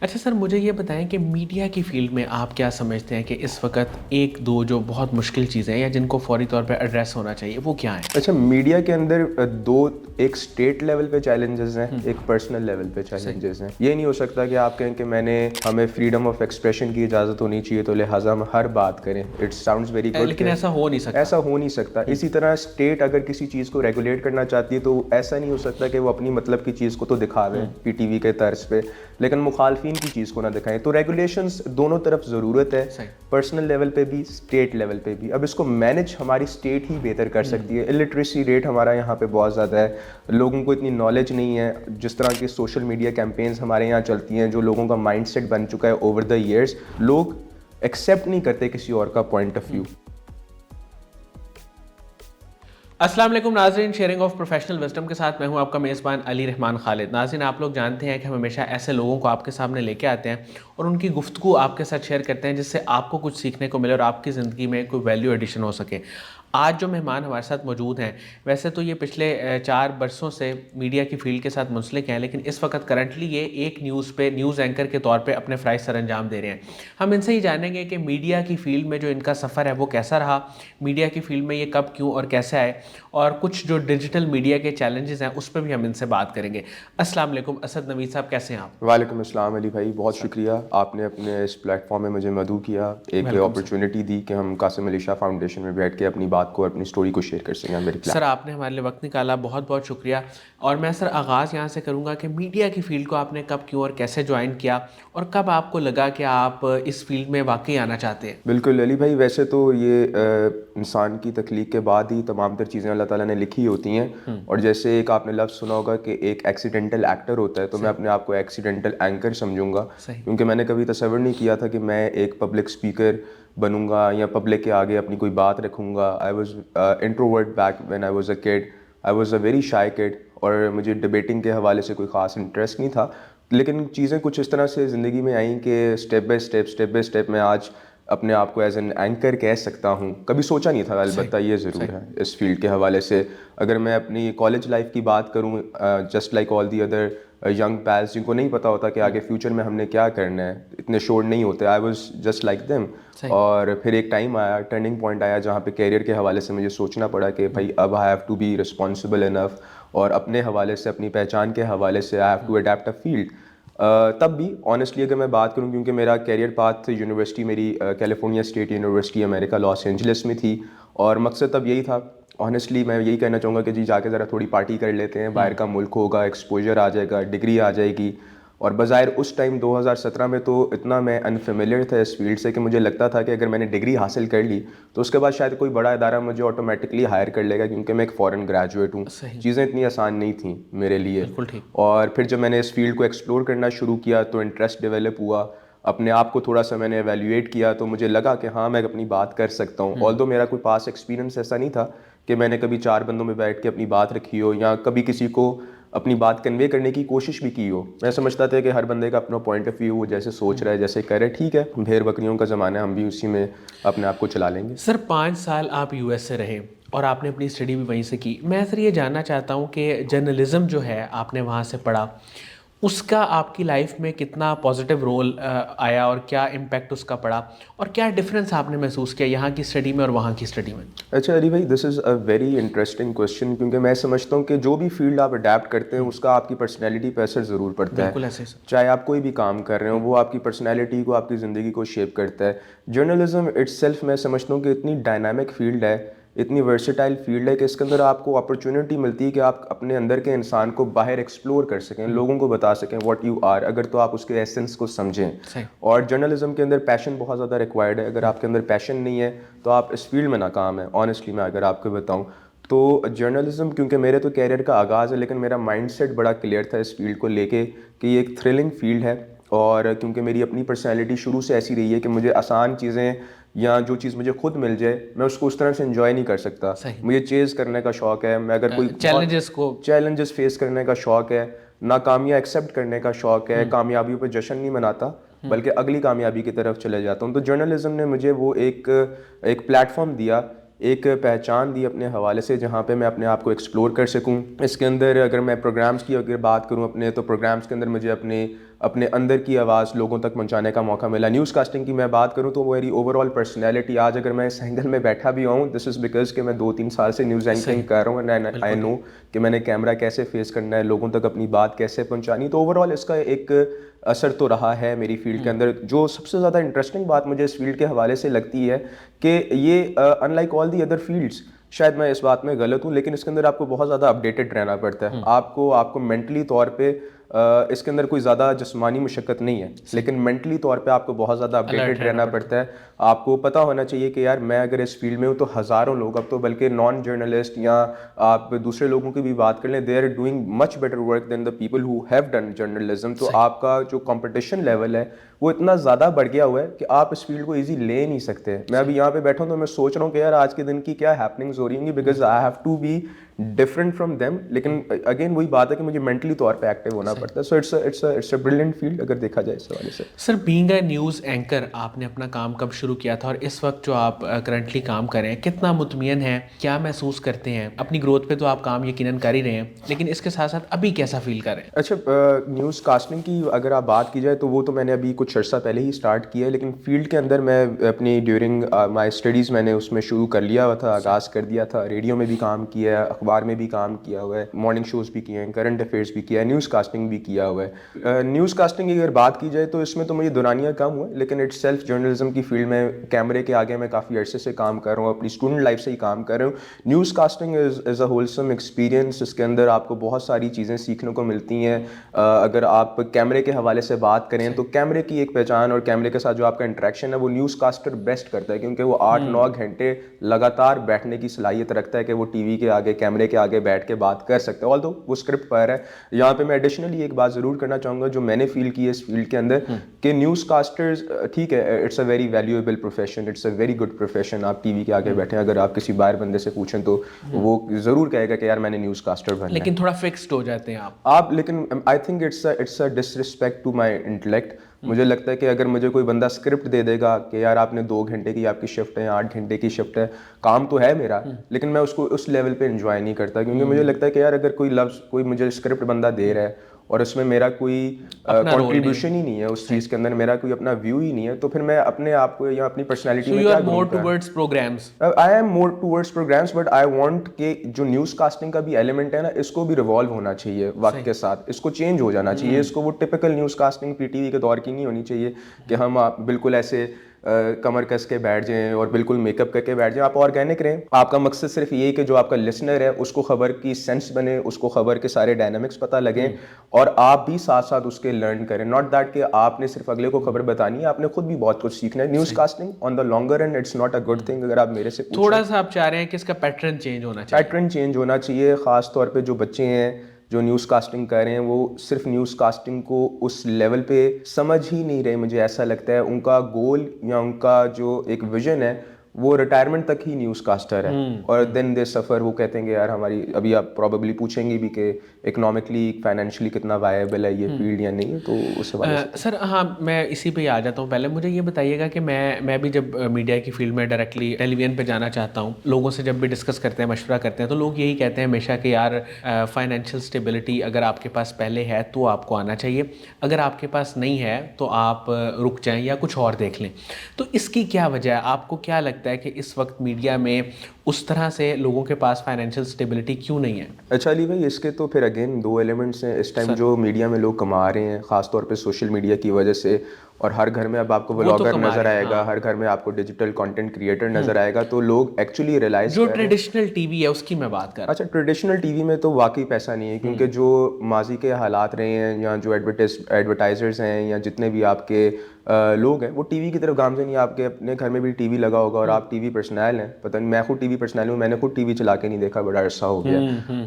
اچھا سر، مجھے یہ بتائیں کہ میڈیا کی فیلڈ میں آپ کیا سمجھتے ہیں کہ اس وقت ایک دو جو بہت مشکل چیزیں ہیں یا جن کو فوری طور پہ ایڈریس ہونا چاہیے وہ کیا ہیں؟ اچھا، میڈیا کے اندر ایک اسٹیٹ لیول پہ چیلنجز ہیں، ایک پرسنل لیول پہ چیلنجز ہیں. یہ نہیں ہو سکتا کہ آپ کہیں کہ ہمیں فریڈم آف ایکسپریشن کی اجازت ہونی چاہیے تو لہٰذا ہم ہر بات کریں. اٹ ساؤنڈز ویری گڈ، لیکن ایسا ہو نہیں سکتا. ایسا ہو نہیں سکتا. اسی طرح اسٹیٹ اگر کسی چیز کو ریگولیٹ کرنا چاہتی ہے تو ایسا نہیں ہو سکتا کہ وہ اپنی مطلب کی چیز کو تو دکھاویں پی ٹی وی کے طرز پہ لیکن مخالفین کی چیز کو نہ دکھائیں. تو ریگولیشنز دونوں طرف ضرورت ہے، پرسنل لیول پہ بھی اسٹیٹ لیول پہ بھی. اب اس کو مینج ہماری اسٹیٹ ہی بہتر کر سکتی ہے. الٹریسی ریٹ ہمارا یہاں پہ بہت زیادہ ہے، لوگوں کو اتنی نالج نہیں ہے. جس طرح کی سوشل میڈیا کیمپینز ہمارے یہاں چلتی ہیں جو لوگوں کا مائنڈ سیٹ بن چکا ہے اوور دا ایئرس، لوگ ایکسیپٹ نہیں کرتے کسی اور کا پوائنٹ آف ویو. السلام علیکم ناظرین، شیئرنگ آف پروفیشنل وزڈم کے ساتھ میں ہوں آپ کا میزبان علی رحمان خالد. ناظرین، آپ لوگ جانتے ہیں کہ ہم ہمیشہ ایسے لوگوں کو آپ کے سامنے لے کے آتے ہیں اور ان کی گفتگو آپ کے ساتھ شیئر کرتے ہیں جس سے آپ کو کچھ سیکھنے کو ملے اور آپ کی زندگی میں کوئی ویلیو ایڈیشن ہو سکے. آج جو مہمان ہمارے ساتھ موجود ہیں ویسے تو یہ پچھلے 4 برسوں سے میڈیا کی فیلڈ کے ساتھ منسلک ہیں، لیکن اس وقت کرنٹلی یہ ایک نیوز اینکر کے طور پہ اپنے فرائض سر انجام دے رہے ہیں. ہم ان سے ہی جانیں گے کہ میڈیا کی فیلڈ میں جو ان کا سفر ہے وہ کیسا رہا، میڈیا کی فیلڈ میں یہ کب کیوں اور کیسے آئے، اور کچھ جو ڈیجیٹل میڈیا کے چیلنجز ہیں اس پہ بھی ہم ان سے بات کریں گے. السلام علیکم اسد نوید صاحب، کیسے ہیں آپ؟ وعلیکم السلام علی بھائی، بہت شکریہ آپ نے اپنے اس پلیٹ فارم میں مجھے مدعو کیا، ایک اپرچونٹی دی کہ ہم قاسم علی شاہ فاؤنڈیشن میں بیٹھ کے اپنی بات کو، اپنی سٹوری کو شیئر کر سکیں. سر آپ نے ہمارے لیے وقت نکالا، بہت بہت شکریہ. اور میں سر آغاز یہاں سے کروں گا کہ میڈیا کی فیلڈ کو آپ نے کب کیوں اور کیسے جوائن کیا اور کب آپ کو لگا کہ آپ اس فیلڈ میں واقعی آنا چاہتے ہیں؟ بالکل علی بھائی، ویسے تو یہ انسان کی تخلیق کے بعد ہی تمام تر چیزیں اللہ تعالیٰ نے لکھی ہوتی ہیں، اور جیسے ایک آپ نے لفظ سنا ہوگا کہ ایک ایکسیڈنٹل ایکٹر ہوتا ہے، تو میں اپنے آپ کو ایکسیڈنٹل اینکر سمجھوں گا، کیونکہ میں نے کبھی تصور نہیں کیا تھا کہ میں ایک پبلک اسپیکر بنوں گا یا پبلک کے آگے اپنی کوئی بات رکھوں گا. I was introvert back when I was a kid, I was a very shy kid, اور مجھے ڈبیٹنگ کے حوالے سے کوئی خاص انٹرسٹ نہیں تھا. لیکن چیزیں کچھ اس طرح سے زندگی میں آئیں کہ اسٹیپ بائی اسٹیپ میں آج اپنے آپ کو ایز این اینکر کہہ سکتا ہوں. کبھی سوچا نہیں تھا، البتہ یہ ضرور ہے اس فیلڈ کے حوالے سے. اگر میں اپنی کالج لائف کی بات کروں، just like all the other young palace جن کو نہیں پتہ ہوتا کہ آگے فیوچر میں ہم نے کیا کرنا ہے، اتنے شور نہیں ہوتے، I was just like them. اور پھر ایک ٹائم آیا، ٹرننگ پوائنٹ آیا جہاں پہ کیریئر کے حوالے سے مجھے سوچنا پڑا کہ بھائی اب I have to be responsible enough, اور اپنے حوالے سے، اپنی پہچان کے حوالے سے I have to adapt a field. تب بھی آنیسٹلی اگر میں بات کروں، کیونکہ میرا کیریئر پاتھ یونیورسٹی میری کیلیفورنیا اسٹیٹ یونیورسٹی امریکہ لاس اینجلس میں تھی، اور مقصد تب یہی تھا. آنیسٹلی میں یہی کہنا چاہوں گا کہ جی جا کے ذرا تھوڑی پارٹی کر لیتے ہیں، باہر کا ملک ہوگا، ایکسپوجر آ جائے گا، ڈگری آ جائے گی. اور بظاہر اس ٹائم 2017 میں تو اتنا میں انفیملیئر تھا اس فیلڈ سے کہ مجھے لگتا تھا کہ اگر میں نے ڈگری حاصل کر لی تو اس کے بعد شاید کوئی بڑا ادارہ مجھے آٹومیٹکلی ہائر کر لے گا، کیونکہ میں ایک فورن گریجویٹ ہوں. چیزیں اتنی آسان نہیں تھیں میرے لیے. اور پھر جب میں نے اس فیلڈ کو ایکسپلور کرنا شروع کیا تو انٹرسٹ ڈیولپ ہوا. اپنے آپ کو تھوڑا سا میں نے ایویلیویٹ کیا تو مجھے لگا کہ ہاں میں اپنی بات کر سکتا ہوں. آلدو میرا کوئی پاس ایکسپیرینس ایسا نہیں تھا کہ میں نے کبھی 4 بندوں میں بیٹھ کے اپنی بات رکھی ہو یا کبھی کسی کو اپنی بات کنوے کرنے کی کوشش بھی کی ہو. میں سمجھتا تھا کہ ہر بندے کا اپنا پوائنٹ آف ویو، وہ جیسے سوچ رہا ہے، جیسے کہہ رہے، ٹھیک ہے، بھیڑ بکریوں کا زمانہ ہے، ہم بھی اسی میں اپنے آپ کو چلا لیں گے. سر 5 سال آپ یو ایس سے رہے اور آپ نے اپنی اسٹڈی بھی وہیں سے کی. میں سر یہ جاننا چاہتا ہوں کہ جرنلزم جو ہے آپ نے وہاں سے پڑھا، اس کا آپ کی لائف میں کتنا پازیٹیو رول آیا اور کیا امپیکٹ اس کا پڑا، اور کیا ڈفرینس آپ نے محسوس کیا یہاں کی اسٹڈی میں اور وہاں کی اسٹڈی میں؟ اچھا علی بھائی، دس از اے ویری انٹرسٹنگ کویشچن، کیونکہ میں سمجھتا ہوں کہ جو بھی فیلڈ آپ اڈیپٹ کرتے ہیں اس کا آپ کی پرسنالٹی پہ اثر ضرور پڑتا ہے. بالکل ایسے سر، چاہے آپ کوئی بھی کام کر رہے ہوں، وہ آپ کی پرسنالٹی کو، آپ کی زندگی کو شیپ کرتا ہے. جرنلزم اٹس سیلف میں سمجھتا ہوں کہ اتنی ڈائنامک فیلڈ ہے، اتنی ورسٹائل فیلڈ ہے کہ اس کے اندر آپ کو اپرچونٹی ملتی ہے کہ آپ اپنے اندر کے انسان کو باہر ایکسپلور کر سکیں، لوگوں کو بتا سکیں واٹ یو آر، اگر تو آپ اس کے ایسنس کو سمجھیں. اور جرنلزم کے اندر پیشن بہت زیادہ ریکوائرڈ ہے. اگر آپ کے اندر پیشن نہیں ہے تو آپ اس فیلڈ میں ناکام ہیں. آنیسٹلی میں اگر آپ کو بتاؤں تو جرنلزم، کیونکہ میرے تو کیریئر کا آغاز ہے لیکن میرا مائنڈ سیٹ بڑا کلیئر تھا اس فیلڈ کو لے کے کہ یہ ایک تھرلنگ فیلڈ ہے. اور کیونکہ میری اپنی پرسنالٹی شروع سے ایسی رہی ہے کہ مجھے آسان چیزیں یا جو چیز مجھے خود مل جائے میں اس کو اس طرح سے انجوائے نہیں کر سکتا. مجھے چیز کرنے کا شوق ہے، میں اگر کوئی چیلنجز فیس کرنے کا شوق ہے، ناکامیاں ایکسیپٹ کرنے کا شوق ہے، کامیابیوں پہ جشن نہیں مناتا بلکہ اگلی کامیابی کی طرف چلے جاتا ہوں. تو جرنلزم نے مجھے وہ ایک پلیٹ فارم دیا، ایک پہچان دی اپنے حوالے سے جہاں پہ میں اپنے آپ کو ایکسپلور کر سکوں. اس کے اندر اگر میں پروگرامز کی اگر بات کروں اپنے، تو پروگرامز کے اندر مجھے اپنے اپنے اندر کی آواز لوگوں تک پہنچانے کا موقع ملا. نیوز کاسٹنگ کی میں بات کروں تو میری اوور آل پرسنالٹی, آج اگر میں اس اینگل میں بیٹھا بھی ہوں, دس از بیکاز کہ میں 2-3 سال سے نیوز اینکرنگ کر رہا ہوں, اینڈ آئی نو کہ میں نے کیمرہ کیسے فیس کرنا ہے, لوگوں تک اپنی بات کیسے پہنچانی. تو اوور آل اس کا ایک اثر تو رہا ہے میری فیلڈ کے اندر. جو سب سے زیادہ انٹرسٹنگ بات مجھے اس فیلڈ کے حوالے سے لگتی ہے کہ یہ in like all the other fields, شاید میں اس بات میں غلط ہوں, لیکن اس کے اندر آپ کو بہت زیادہ اپڈیٹڈ رہنا پڑتا ہے. آپ کو مینٹلی طور پہ اس کے اندر کوئی زیادہ جسمانی مشقت نہیں ہے, لیکن مینٹلی طور پہ آپ کو بہت زیادہ اپڈیٹڈ رہنا پڑتا ہے. آپ کو پتہ ہونا چاہیے کہ یار میں اگر اس فیلڈ میں ہوں تو ہزاروں لوگ, اب تو بلکہ نان جرنلسٹ یا آپ دوسرے لوگوں کی بھی بات کر لیں, they are doing much better work than the people who have done journalism. تو آپ کا جو کمپٹیشن لیول ہے وہ اتنا زیادہ بڑھ گیا ہوا ہے کہ آپ اس فیلڈ کو ایزی لے نہیں سکتے. میں ابھی یہاں پہ بیٹھا ہوں تو میں سوچ رہا ہوں کہ یار آج کے دن کی کیا ہیپننگز ہو رہی ہوں گی, because I have to be different from them. لیکن اگین وہی بات ہے کہ مجھے مینٹلی طور پہ ایکٹیو ہونا پڑتا ہے. So it's a brilliant field اگر دیکھا جائے اس حوالے سے. Sir being a news anchor, آپ نے اپنا کام کب شروع کیا تھا, اور اس وقت جو آپ کرنٹلی کام کر رہے ہیں کتنا مطمئن ہیں, کیا محسوس کرتے ہیں؟ اپنی گروتھ پہ تو آپ کام یقیناً کر ہی رہے ہیں, لیکن اس کے ساتھ ساتھ ابھی کیسا فیل کر رہے ہیں؟ اچھا, نیوز کاسٹنگ کی اگر آپ بات کی جائے تو وہ تو میں نے ابھی کچھ عرصہ پہلے ہی اسٹارٹ کیا ہے, لیکن فیلڈ کے اندر میں اپنی ڈیورنگ مائی اسٹڈیز میں نے اس میں شروع کر لیا ہوا تھا, آغاز کر دیا تھا. ریڈیو میں بھی کام کیا ہے, اخبار میں بھی کام کیا ہوا ہے, مارننگ شوز بھی کیے ہیں, کرنٹ افیئرس بھی کیا ہے, نیوز کاسٹنگ بھی کیا ہوا ہے. نیوز کاسٹنگ کی اگر بات کی جائے تو اس میں تو مجھے دورانیہ کم ہوا ہے, لیکن اٹ سیلف جرنلزم کی فیلڈ میں کیمرے کے آگے میں کافی عرصے سے کام کر رہا ہوں, اپنی اسٹوڈنٹ لائف سے ہی کام کر رہا ہوں. نیوز کاسٹنگ از اے ہولسم ایکسپیرینس, اس کے اندر آپ کو بہت ساری چیزیں سیکھنے کو ملتی ہیں. اگر آپ کیمرے کے حوالے سے بات کریں تو کیمرے کی ایک پہچان اور کیمرے کے ساتھ جو آپ کا انٹریکشن ہے وہ نیوز کاسٹر بیسٹ کرتا ہے, کیونکہ وہ 8-9 گھنٹے لگاتار بیٹھنے کی صلاحیت رکھتا ہے کہ وہ ٹی وی کے آگے کیمرے کے آگے بیٹھ کے بات کر سکتے ہیں. آلدو وہ اسکرپٹ پر ہے. یہاں پہ میں ایڈیشنلی ایک بات ضرور کرنا چاہوں گا جو میں نے فیل کی ہے اس فیلڈ کے اندر, کہ نیوز کاسٹرز ٹھیک ہے, it's a very valuable profession, it's a very good profession. آپ ٹی وی کے آگے بیٹھیں, اگر آپ کسی باہر بندے سے پوچھیں تو وہ ضرور کہے گا کہ یار میں نے نیوز کاسٹر بننا ہے, لیکن تھوڑا فکسڈ ہو جاتے ہیں آپ. لیکن I think it's a disrespect to my intellect. مجھے لگتا ہے کہ اگر مجھے کوئی بندہ اسکرپٹ دے دے گا کہ یار آپ نے 2 گھنٹے کی آپ کی شفٹ ہے, 8 گھنٹے کی شفٹ ہے, کام تو ہے میرا, لیکن میں اس کو اس لیول پہ انجوائے نہیں کرتا, کیونکہ مجھے لگتا ہے کہ یار اگر کوئی لفظ کوئی مجھے اسکرپٹ بندہ دے رہا ہے اور اس میں میرا کوئی کنٹریبیوشن ہی نہیں ہے, اس چیز کے اندر میرا کوئی اپنا ویو ہی نہیں ہے, تو پھر میں اپنے آپ کو یا اپنی پرسنالٹی میں کیا کروں گا. I am more towards programs, but I want کہ جو نیوز کاسٹنگ کا بھی ایلیمنٹ ہے نا, اس کو بھی ریوالو ہونا چاہیے وقت کے ساتھ, اس کو چینج ہو جانا چاہیے. اس کو وہ typical news casting P T V کے دور کی نہیں ہونی چاہیے کہ ہم بالکل ایسے کمر کس کے بیٹھ جائیں اور بالکل میک اپ کر کے بیٹھ جائیں. آپ آرگینک رہیں, آپ کا مقصد صرف یہ کہ جو آپ کا لسنر ہے اس کو خبر کی سینس بنے, اس کو خبر کے سارے ڈائنامکس پتہ لگیں, اور آپ بھی ساتھ ساتھ اس کے لرن کریں. ناٹ دیٹ کہ آپ نے صرف اگلے کو خبر بتانی ہے, آپ نے خود بھی بہت کچھ سیکھنا ہے. News casting on the longer and it's not a good thing. اگر آپ میرے سے تھوڑا سا آپ چاہ رہے ہیں کہ اس کا پیٹرن چینج ہونا چاہیے, پیٹرن چینج ہونا چاہیے, خاص طور پہ جو بچے ہیں جو نیوز کاسٹنگ کر رہے ہیں وہ صرف نیوز کاسٹنگ کو اس لیول پہ سمجھ ہی نہیں رہے. مجھے ایسا لگتا ہے ان کا گول یا ان کا جو ایک ویژن ہے وہ ریٹائرمنٹ تک ہی نیوز کاسٹر ہے, اور دین دے سفر. وہ کہتے ہیں کہ یار ہماری, ابھی آپ پروبیبلی پوچھیں گے بھی کہ اکنامکلی فائنینشلی کتنا وائبل ہے یہ فیلڈ یا نہیں, تو اس حوالے سے. سر ہاں, میں اسی پہ آ جاتا ہوں. پہلے مجھے یہ بتائیے گا کہ میں بھی جب میڈیا کی فیلڈ میں ڈائریکٹلی ٹیلی ویژن پہ جانا چاہتا ہوں, لوگوں سے جب بھی ڈسکس کرتے ہیں, مشورہ کرتے ہیں, تو لوگ یہی کہتے ہیں ہمیشہ کہ یار فائنینشیل اسٹیبلٹی اگر آپ کے پاس پہلے ہے تو آپ کو آنا چاہیے, اگر آپ کے پاس نہیں ہے تو آپ رک جائیں یا کچھ اور دیکھ لیں. تو اس کی کیا وجہ ہے؟ آپ کو کیا لگتا ہے کہ اس وقت میڈیا میں اس طرح سے لوگوں کے پاس فائنینشیل اسٹیبلٹی کیوں نہیں ہے؟ اچھا علی بھائی, اس کے تو پھر اگین 2 ایلیمنٹس ہیں اس ٹائم جو میڈیا میں لوگ کما رہے ہیں, خاص طور پہ سوشل میڈیا کی وجہ سے, اور ہر گھر میں اب آپ کو ولاگر نظر آئے گا, ہر گھر میں آپ کو ڈیجیٹل کنٹینٹ کریٹر نظر آئے گا, تو لوگ ایکچولی ریلائز جو ٹریڈیشنل ٹی وی ہے اس کی میں بات کر رہا ہوں. اچھا, ٹریڈیشنل ٹی وی میں تو واقعی پیسہ نہیں ہے, کیونکہ جو ماضی کے حالات رہے ہیں یا جو ایڈورٹائزرز ہیں یا جتنے بھی آپ کے لوگ ہیں وہ ٹی وی کی طرف گامزن نہیں. آپ کے اپنے گھر میں بھی ٹی وی لگا ہوگا اور آپ ٹی وی پرسنل ہیں, پتہ نہیں, میں خود ٹی وی پرسنل ہوں, میں نے خود ٹی وی چلا کے نہیں دیکھا, بڑا عرصہ ہو گیا,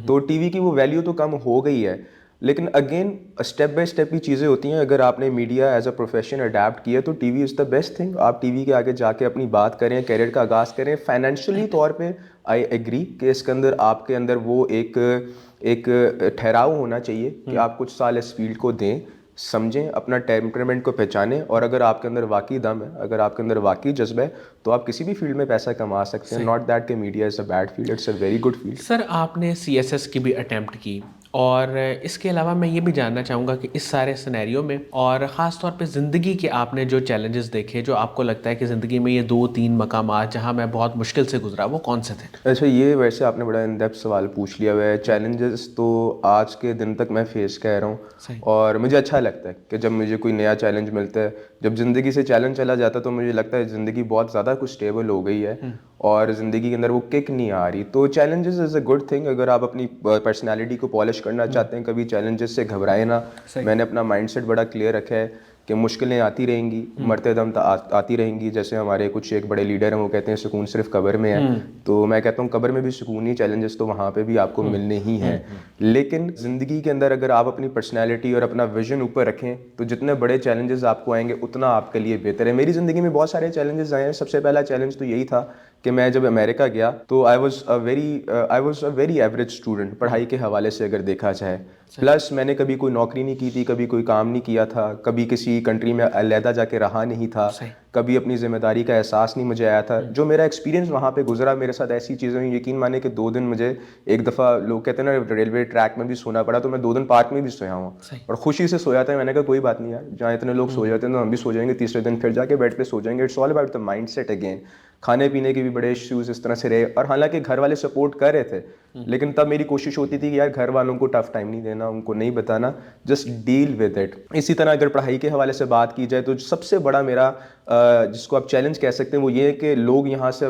تو ٹی وی کی وہ ویلیو تو کم ہو گئی ہے. لیکن اگین اسٹیپ بائی اسٹیپ کی چیزیں ہوتی ہیں. اگر آپ نے media as a profession adapt کیا تو T V is the best thing. آپ ٹی وی کے آگے جا کے اپنی بات کریں, کیریئر کا آغاز کریں. فائنینشلی طور پہ آئی ایگری کہ اس کے اندر آپ کے اندر وہ ایک ٹھہراؤ ہونا چاہیے کہ آپ کچھ سال اس فیلڈ کو دیں, سمجھیں, اپنا ٹیمپرامنٹ کو پہچانیں, اور اگر آپ کے اندر واقعی دم ہے, اگر آپ کے اندر واقعی جذبہ ہے, تو آپ کسی بھی فیلڈ میں پیسہ کما سکتے ہیں. ناٹ دیٹ کہ media is a bad field, it's a very good field. Sir آپ نے CSS کی بھی اٹیمپٹ کی اور اس کے علاوہ میں یہ بھی جاننا چاہوں گا کہ اس سارے سینیریو میں اور خاص طور پہ زندگی کے آپ نے جو چیلنجز دیکھے، جو آپ کو لگتا ہے کہ زندگی میں یہ 2-3 مقامات جہاں میں بہت مشکل سے گزرا، وہ کون سے تھے؟ اچھا، یہ ویسے آپ نے بڑا ان ڈیپتھ سوال پوچھ لیا ہوا ہے. چیلنجز تو آج کے دن تک میں فیس کر رہا ہوں, صحیح. اور مجھے اچھا لگتا ہے کہ جب مجھے کوئی نیا چیلنج ملتا ہے. جب زندگی سے چیلنج چلا جاتا ہے تو مجھے لگتا ہے زندگی بہت زیادہ کچھ اسٹیبل ہو گئی ہے اور زندگی کے اندر وہ کک نہیں آ رہی. تو چیلنجز از اے گڈ تھنگ. اگر آپ اپنی پرسنالٹی کو پالش کرنا چاہتے ہیں, کبھی چیلنجز سے گھبرائے نہ. میں نے اپنا مائنڈ سیٹ بڑا کلیئر رکھا ہے کہ مشکلیں آتی رہیں گی, مرتے دم آتی رہیں گی. جیسے ہمارے کچھ ایک بڑے لیڈر ہیں, وہ کہتے ہیں سکون صرف قبر میں ہے. تو میں کہتا ہوں قبر میں بھی سکون ہی, چیلنجز تو وہاں پہ بھی آپ کو ملنے ہی ہیں. لیکن زندگی کے اندر اگر آپ اپنی پرسنالٹی اور اپنا ویژن اوپر رکھیں تو جتنے بڑے چیلنجز آپ کو آئیں گے اتنا آپ کے لیے بہتر ہے. میری زندگی میں بہت سارے چیلنجز آئے ہیں. سب سے پہلا چیلنج تو یہی تھا کہ میں جب امریکہ گیا تو آئی was a very average student پڑھائی کے حوالے سے اگر دیکھا جائے. پلس میں نے کبھی کوئی نوکری نہیں کی تھی, کبھی کوئی کام نہیں کیا تھا, کبھی کسی کنٹری میں علیحدہ جا کے رہا نہیں تھا, کبھی اپنی ذمہ داری کا احساس نہیں مجھے آیا تھا. جو میرا ایکسپیرینس وہاں پہ گزرا, میرے ساتھ ایسی چیزیں ہوئی, یقین مانے کہ 2 دن مجھے ایک دفعہ, لوگ کہتے ہیں نا ریلوے ٹریک میں بھی سونا پڑا, تو میں 2 دن پارک میں بھی سویا ہوں اور خوشی سے سویا تھا. میں نے کہا کوئی بات نہیں یار, جہاں اتنے لوگ سو جاتے ہیں تو ہم بھی سو جائیں گے, تیسرے دن پھر جا کے بیڈ پہ سو جائیں گے. It's all about the mindset again. کھانے پینے کے بھی بڑے ایشوز اس طرح سے رہے, اور حالانکہ گھر والے سپورٹ کر رہے تھے, لیکن تب میری کوشش ہوتی تھی کہ یار گھر والوں کو ٹف ٹائم نہیں دینا, ان کو نہیں بتانا, جسٹ ڈیل ود اٹ. اسی طرح اگر پڑھائی کے حوالے سے بات کی جائے تو سب سے بڑا میرا جس کو آپ چیلنج کہہ سکتے ہیں وہ یہ ہے کہ لوگ یہاں سے,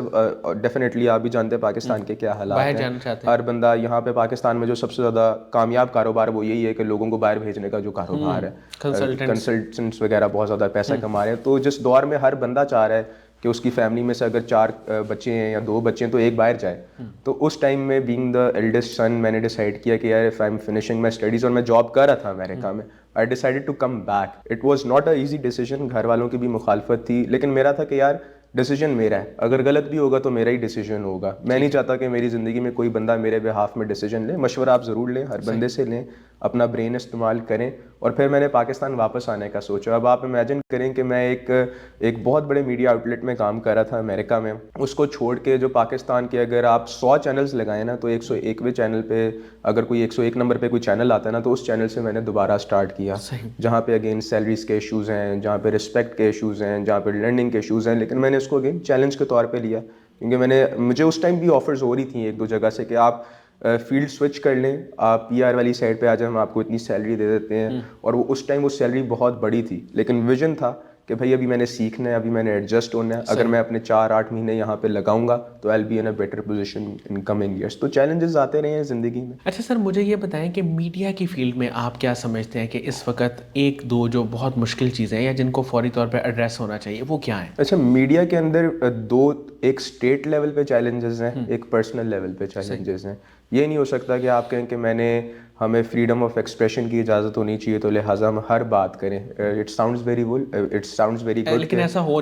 ڈیفینیٹلی آپ بھی جانتے ہیں پاکستان کے کیا حالات ہیں. ہر بندہ یہاں پہ پاکستان میں جو سب سے زیادہ کامیاب کاروبار وہ یہی ہے کہ لوگوں کو باہر بھیجنے کا جو کاروبار ہے, کنسلٹنٹس وغیرہ بہت زیادہ پیسہ کما رہے ہیں. تو جس دور میں ہر بندہ چاہ رہا ہے کہ اس کی فیملی میں سے اگر 4 بچے ہیں یا 2 بچے ہیں تو ایک باہر جائے, تو اس ٹائم میں بینگ دا ایلڈسٹ سن میں نے ڈیسائیڈ کیا کہ یار if I am finishing my studies, اور میں جاب کر رہا تھا امریکہ میں, I decided to come back. It was not a easy decision. گھر والوں کی بھی مخالفت تھی, لیکن میرا تھا کہ یار ڈیسیجن میرا ہے, اگر غلط بھی ہوگا تو میرا ہی ڈیسیجن ہوگا. میں نہیں چاہتا کہ میری زندگی میں کوئی بندہ میرے بہاف میں ڈیسیجن لے. مشورہ آپ ضرور لیں, ہر بندے سے لیں, اپنا برین استعمال کریں. اور پھر میں نے پاکستان واپس آنے کا سوچا. اب آپ امیجن کریں کہ میں ایک بہت بڑے میڈیا آؤٹ لیٹ میں کام کر رہا تھا امریکہ میں, اس کو چھوڑ کے جو پاکستان کے اگر آپ 100 چینلز لگائیں نا تو 101ویں چینل پہ اگر کوئی 101 نمبر پہ کوئی چینل آتا ہے نا تو اس چینل سے میں نے دوبارہ اسٹارٹ کیا, جہاں پہ اگین سیلریز کے ایشوز ہیں, جہاں پہ رسپیکٹ کے ایشوز ہیں, جہاں پہ لرننگ کے ایشوز ہیں. لیکن میں نے اس کو اگین چیلنج کے طور پہ لیا, کیونکہ مجھے اس ٹائم بھی آفرز ہو رہی تھیں 1-2 جگہ سے کہ آپ فیلڈ سوئچ کر لیں, آپ PR والی سائڈ پہ آ جائیں, ہم آپ کو اتنی سیلری دے دیتے ہیں. اور وہ اس ٹائم وہ سیلری بہت بڑی تھی, لیکن ویژن تھا کہ بھائی ابھی میں نے سیکھنا ہے, ابھی میں نے ایڈجسٹ ہونا ہے. اگر میں اپنے 4-8 مہینے یہاں پہ لگاؤں گا تو I'll be in a better position in coming years. تو چیلنجز آتے رہے ہیں زندگی میں. اچھا سر, مجھے یہ بتائیں کہ میڈیا کی فیلڈ میں آپ کیا سمجھتے ہیں کہ اس وقت 1-2 جو بہت مشکل چیزیں ہیں یا جن کو فوری طور پہ ایڈریس ہونا چاہیے, وہ کیا ہیں؟ اچھا, میڈیا کے اندر 2, ایک اسٹیٹ لیول پہ چیلنجز ہیں, ایک پرسنل لیول پہ چیلنجز ہیں. یہ نہیں ہو سکتا کہ آپ کہیں کہ ہمیں فریڈم آف ایکسپریشن کی اجازت ہونی چاہیے تو لہٰذا ہم ہر بات کریں. اٹ ساؤنڈز ویری گڈ, لیکن ایسا ہو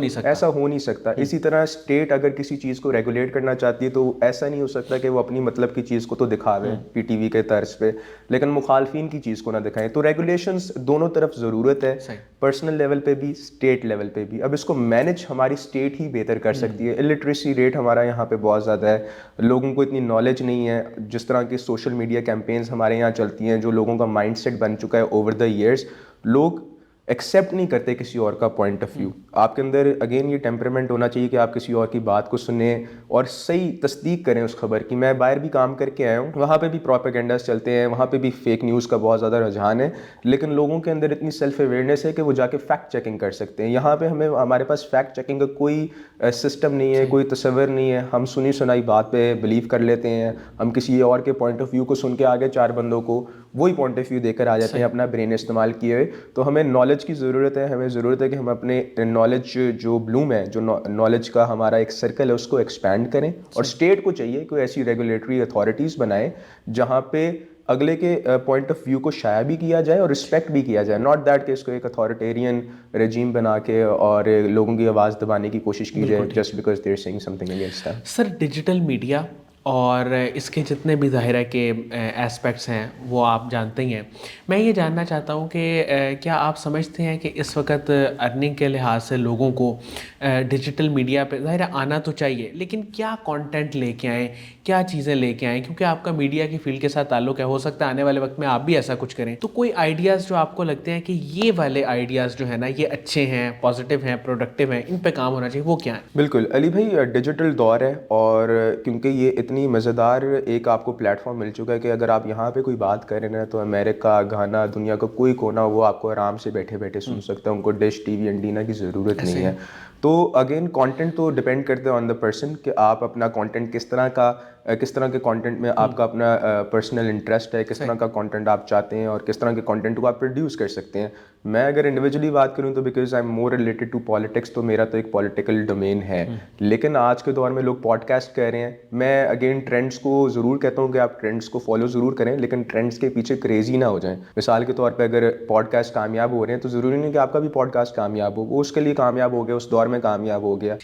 نہیں سکتا. اسی طرح اسٹیٹ اگر کسی چیز کو ریگولیٹ کرنا چاہتی ہے تو ایسا نہیں ہو سکتا کہ وہ اپنی مطلب کی چیز کو تو دکھاویں PTV کے طرز پہ, لیکن مخالفین کی چیز کو نہ دکھائیں. تو ریگولیشنز دونوں طرف ضرورت ہے, پرسنل لیول پہ بھی, اسٹیٹ لیول پہ بھی. اب اس کو مینج ہماری اسٹیٹ ہی بہتر کر سکتی ہے. الٹریسی ریٹ ہمارا یہاں پہ بہت زیادہ ہے, لوگوں کو اتنی نالج نہیں ہے. جس طرح کی سوشل میڈیا کیمپینز ہمارے یہاں چلتی ہیں, جو لوگوں کا مائنڈ سیٹ بن چکا ہے اوور دا ایئرس, لوگ ایکسیپٹ نہیں کرتے کسی اور کا پوائنٹ آف ویو. آپ کے اندر اگین یہ ٹیمپرمنٹ ہونا چاہیے کہ آپ کسی اور کی بات کو سنیں اور صحیح تصدیق کریں اس خبر کی. میں باہر بھی کام کر کے آیا ہوں, وہاں پہ بھی پروپیگنڈاز چلتے ہیں, وہاں پہ بھی فیک نیوز کا بہت زیادہ رجحان ہے, لیکن لوگوں کے اندر اتنی سیلف اویئرنیس ہے کہ وہ جا کے فیکٹ چیکنگ کر سکتے ہیں. یہاں پہ ہمارے پاس فیکٹ چیکنگ کا کوئی سسٹم نہیں ہے, کوئی تصور نہیں ہے. ہم سنی سنائی بات پہ بلیو کر لیتے ہیں, ہم کسی اور کے پوائنٹ آف ویو کو سن کے آگے 4 بندوں کو وہی پوائنٹ آف ویو دے کر آ جاتے ہیں اپنا برین استعمال کیے ہوئے. تو ہمیں نالج کی ضرورت ہے, ہمیں ضرورت ہے کہ ہم اپنے نالج جو بلوم ہے, جو نالج کا ہمارا ایک سرکل ہے, اس کو ایکسپینڈ کریں. اور اسٹیٹ کو چاہیے کوئی ایسی ریگولیٹری اتھارٹیز بنائے جہاں پہ اگلے کے پوائنٹ آف ویو کو شائع بھی کیا جائے اور رسپیکٹ بھی کیا جائے. ناٹ دیٹ کہ اس کو ایک اتھارٹیرین رجیم بنا کے اور لوگوں کی آواز دبانے کی کوشش کی جائے just because they are seeing something against them. Sir, digital media اور اس کے جتنے بھی ظاہرہ کے اسپیکٹس ہیں وہ آپ جانتے ہی ہیں. میں یہ جاننا چاہتا ہوں کہ کیا آپ سمجھتے ہیں کہ اس وقت ارننگ کے لحاظ سے لوگوں کو ڈیجیٹل میڈیا پہ ظاہرہ آنا تو چاہیے, لیکن کیا کانٹینٹ لے کے آئیں, کیا چیزیں لے کے آئیں, کیونکہ آپ کا میڈیا کی فیلڈ کے ساتھ تعلق ہے, ہو سکتا ہے آنے والے وقت میں آپ بھی ایسا کچھ کریں. تو کوئی آئیڈیاز جو آپ کو لگتے ہیں کہ یہ والے آئیڈیاز جو ہیں نا یہ اچھے ہیں, پازیٹیو ہیں, پروڈکٹیو ہیں, ان پہ کام ہونا چاہیے, وہ کیا ہیں؟ بالکل علی بھائی, ڈیجیٹل دور ہے اور کیونکہ یہ اتنی مزیدار ایک آپ کو پلیٹ فارم مل چکا ہے کہ اگر آپ یہاں پہ کوئی بات کریں نا تو امریکہ, گھانا, دنیا کا کوئی کونا وہ آپ کو آرام سے بیٹھے بیٹھے سن سکتا ہے. ان کو ڈش ٹی وی انڈینا کی ضرورت نہیں ہے. تو اگین کانٹینٹ تو ڈپینڈ کرتے ہیں آن دا پرسن کہ آپ اپنا کانٹینٹ کس طرح کے کانٹینٹ میں آپ کا اپنا پرسنل انٹرسٹ ہے, کس طرح کا کانٹینٹ آپ چاہتے ہیں اور کس طرح کے کانٹینٹ کو آپ پروڈیوس کر سکتے ہیں. میں اگر انڈیویجولی بات کروں تو because I am more related to politics, تو میرا تو ایک پولیٹیکل ڈومین ہے. لیکن آج کے دور میں لوگ پوڈ کاسٹ کہہ رہے ہیں. میں اگین ٹرینڈس کو ضرور کہتا ہوں کہ آپ ٹرینڈس کو فالو ضرور کریں, لیکن ٹرینڈس کے پیچھے کریزی نہ ہو جائیں. مثال کے طور پہ اگر پوڈ کاسٹ کامیاب ہو رہے ہیں تو ضروری نہیں کہ آپ کا بھی پوڈ کاسٹ کامیاب ہو. وہ اس کے لیے کامیاب ہو گیا, اس دور میں کامیاب ہو گیا.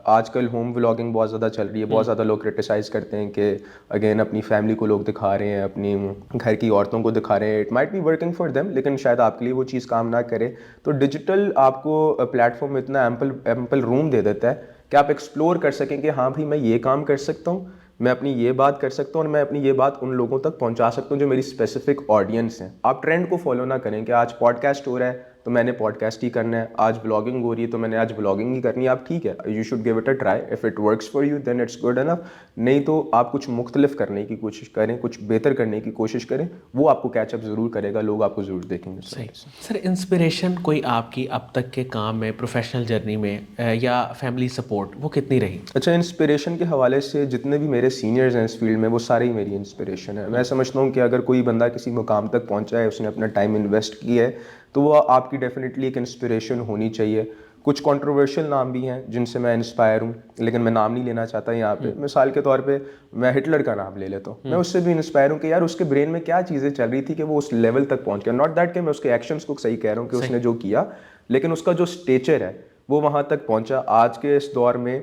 آج کل ہوم ولاگنگ بہت زیادہ چل رہی ہے. بہت زیادہ لوگ کرٹیسائز کرتے ہیں کہ اگین اپنی فیملی کو لوگ دکھا رہے ہیں, اپنی گھر کی عورتوں کو دکھا رہے ہیں. It might be working for them, لیکن شاید آپ کے لیے وہ چیز کام نہ کرے. تو ڈیجیٹل آپ کو پلیٹ فارم میں اتنا ایمپل روم دے دیتا ہے کہ آپ ایکسپلور کر سکیں کہ ہاں بھائی میں یہ کام کر سکتا ہوں, میں اپنی یہ بات کر سکتا ہوں, اور میں اپنی یہ بات ان لوگوں تک پہنچا سکتا ہوں جو میری اسپیسیفک آڈینس ہیں. آپ ٹرینڈ کو فالو نہ کریں کہ آج پوڈ کاسٹ ہو رہا ہے تو میں نے پوڈ کاسٹ ہی کرنا ہے, آج بلاگنگ ہو رہی ہے تو میں نے آج بلاگنگ ہی کرنی ہے. آپ ٹھیک ہے, you should give it a try. If it works for you then it's good enough. نہیں تو آپ کچھ مختلف کرنے کی کوشش کریں, کچھ بہتر کرنے کی کوشش کریں, وہ آپ کو کیچ اپ ضرور کرے گا, لوگ آپ کو ضرور دیکھیں گے. صحیح. سر انسپریشن کوئی آپ کی اب تک کے کام میں, پروفیشنل جرنی میں یا فیملی سپورٹ, وہ کتنی رہی؟ اچھا, انسپریشن کے حوالے سے جتنے بھی میرے سینئرز ہیں اس فیلڈ میں وہ سارے ہی میری انسپریشن ہے. میں سمجھتا ہوں کہ اگر کوئی بندہ کسی مقام تک پہنچا ہے, اس نے اپنا ٹائم انویسٹ کیا ہے, تو وہ آپ کی ڈیفینیٹلی ایک انسپریشن ہونی چاہیے. کچھ کنٹروورشل نام بھی ہیں جن سے میں انسپائر ہوں, لیکن میں نام نہیں لینا چاہتا یہاں پہ. مثال کے طور پہ میں ہٹلر کا نام لے لیتا ہوں. میں اس سے بھی انسپائر ہوں کہ یار اس کے برین میں کیا چیزیں چل رہی تھی کہ وہ اس لیول تک پہنچ گیا. ناٹ دیٹ کہ میں اس کے ایکشنس کو صحیح کہہ رہا ہوں کہ اس نے جو کیا, لیکن اس کا جو اسٹیچر ہے وہ وہاں تک پہنچا. آج کے اس دور میں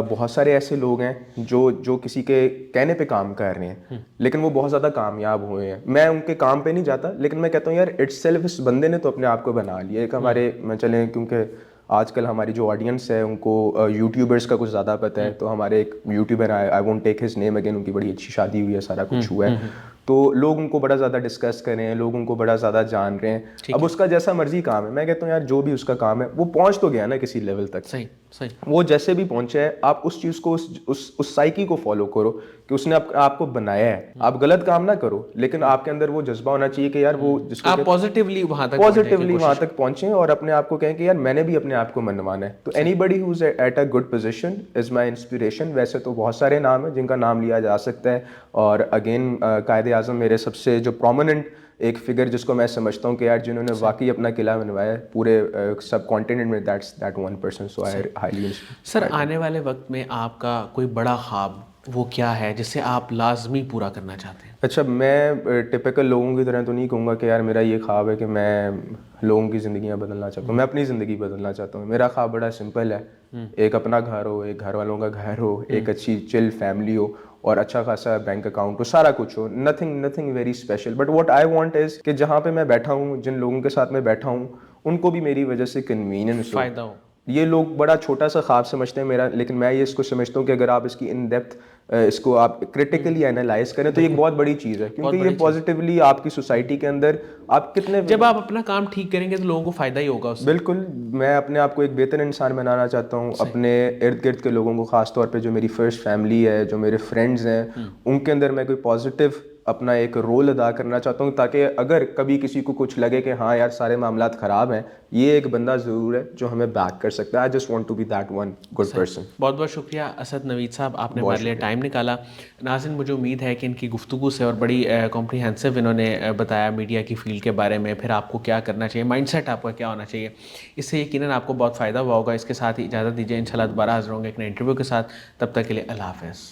بہت سارے ایسے لوگ ہیں جو کسی کے کہنے پہ کام کر رہے ہیں, لیکن وہ بہت زیادہ کامیاب ہوئے ہیں. میں ان کے کام پہ نہیں جاتا, لیکن میں کہتا ہوں یار اٹ سیلف اس بندے نے تو اپنے آپ کو بنا لیا. ایک ہمارے میں چلیں, کیونکہ آج کل ہماری جو آڈینس ہے ان کو یوٹیوبرس کا کچھ زیادہ پتہ ہے, تو ہمارے ایک YouTuber I won't take his name again, ان کی بڑی اچھی شادی ہوئی ہے, سارا کچھ ہوا ہے, تو لوگ ان کو بڑا زیادہ ڈسکس کر رہے ہیں, لوگ ان کو بڑا زیادہ جان رہے ہیں. اب اس کا جیسا مرضی کام ہے, میں کہتا ہوں یار جو بھی اس کا کام ہے وہ پہنچ تو گیا نا کسی لیول تک. صحیح. وہ جیسے بھی پہنچا ہے, آپ اس چیز کو اس سائیکی کو فالو کرو کہ اس نے آپ کو بنایا ہے. آپ غلط کام نہ کرو, لیکن آپ کے اندر وہ جذبہ ہونا چاہیے کہ یار وہ جس کو آپ پازیٹیولی وہاں تک پہنچیں اور اپنے آپ کو کہیں کہ یار میں نے بھی اپنے آپ کو منوانا ہے. تو anybody who is at a good position is my inspiration. ویسے تو بہت سارے نام ہیں جن کا نام لیا جا سکتا ہے, اور اگین قائد اعظم میرے سب سے جو پرومیننٹ ایک فگر جس کو میں سمجھتا ہوں کہ یار جنہوں نے واقعی اپنا قلعہ بنوایا ہے پورے سب کانٹیننٹ میں, that one person. So I highly. Sir آنے والے وقت میں آپ کا کوئی بڑا خواب وہ کیا ہے جسے آپ لازمی پورا کرنا چاہتے ہیں؟ اچھا, میں ٹپیکل لوگوں کی طرح تو نہیں کہوں گا کہ یار میرا یہ خواب ہے کہ میں لوگوں کی زندگیاں بدلنا چاہتا ہوں. میں اپنی زندگی بدلنا چاہتا ہوں. میرا خواب بڑا سمپل ہے, ایک اپنا گھر ہو, ایک گھر والوں کا گھر ہو, ایک اچھی چل فیملی ہو, اور اچھا خاصا بینک اکاؤنٹ ہو, سارا کچھ ہو. Nothing very special, but what I want is کہ جہاں پہ میں بیٹھا ہوں, جن لوگوں کے ساتھ میں بیٹھا ہوں, ان کو بھی میری وجہ سے کنوینئنس ہو, فائدہ ہو. یہ لوگ بڑا چھوٹا سا خواب سمجھتے ہیں میرا, لیکن میں یہ اس کو سمجھتا ہوں کہ اگر آپ اس کی ان ڈیپتھ اس کو آپ کرٹیکلی اینالائز کریں تو یہ ایک بہت بڑی چیز ہے, کیونکہ یہ پازیٹیولی آپ کی سوسائٹی کے اندر آپ کتنے, جب آپ اپنا کام ٹھیک کریں گے تو لوگوں کو فائدہ ہی ہوگا اس سے. بالکل. میں اپنے آپ کو ایک بہتر انسان بنانا چاہتا ہوں. اپنے ارد گرد کے لوگوں کو, خاص طور پہ جو میری فرسٹ فیملی ہے, جو میرے فرینڈز ہیں, ان کے اندر میں کوئی پازیٹیو اپنا ایک رول ادا کرنا چاہتا ہوں, تاکہ اگر کبھی کسی کو کچھ لگے کہ ہاں یار سارے معاملات خراب ہیں, یہ ایک بندہ ضرور ہے جو ہمیں بیک کر سکتا ہے. I just want to be that one good person. بہت بہت شکریہ اسد نوید صاحب, آپ نے ہمارے لیے ٹائم نکالا. ناظرین, مجھے امید ہے کہ ان کی گفتگو سے اور بڑی کمپریہنسو انہوں نے بتایا میڈیا کی فیلڈ کے بارے میں, پھر آپ کو کیا کرنا چاہیے, مائنڈ سیٹ آپ کا کیا ہونا چاہیے, اس سے یقیناً آپ کو بہت فائدہ ہوا ہوگا. اس کے ساتھ ہی اجازت دیجیے, انشاءاللہ دوبارہ حاضر ہوں گے ایک نئے انٹرویو کے ساتھ. تب تک کے لیے اللہ حافظ.